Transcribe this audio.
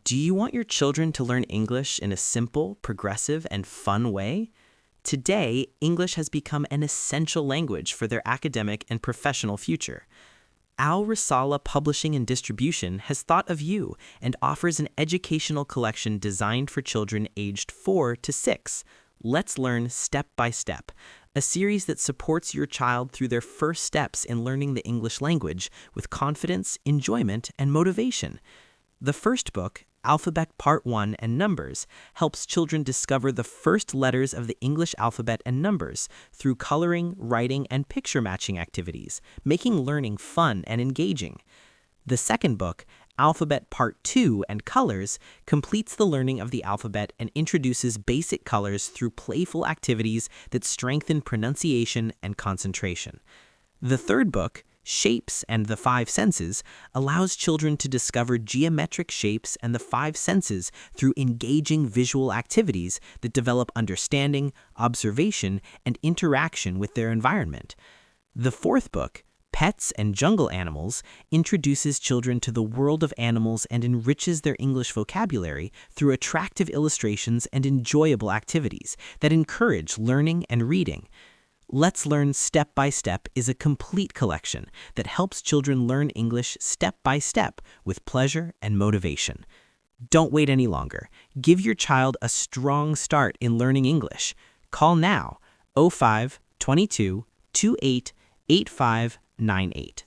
Do you want your children to learn English in a simple, progressive, and fun way? Today, English has become an essential language for their academic and professional future. Al Risala Publishing and Distribution has thought of you and offers an educational collection designed for children aged 4 to 6. Let's Learn Step by Step, a series that supports your child through their first steps in learning the English language with confidence, enjoyment, and motivation. The first book, Alphabet Part 1 and Numbers, helps children discover the first letters of the English alphabet and numbers through coloring, writing, and picture matching activities, making learning fun and engaging. The second book, Alphabet Part 2 and Colors, completes the learning of the alphabet and introduces basic colors through playful activities that strengthen pronunciation and concentration. The third book, Shapes and the Five Senses, allows children to discover geometric shapes and the five senses through engaging visual activities that develop understanding, observation, and interaction with their environment. The fourth book, Pets and Jungle Animals, introduces children to the world of animals and enriches their English vocabulary through attractive illustrations and enjoyable activities that encourage learning and reading. Let's Learn Step by Step is a complete collection that helps children learn English step by step with pleasure and motivation. Don't wait any longer. Give your child a strong start in learning English. Call now 05 22 28 8598.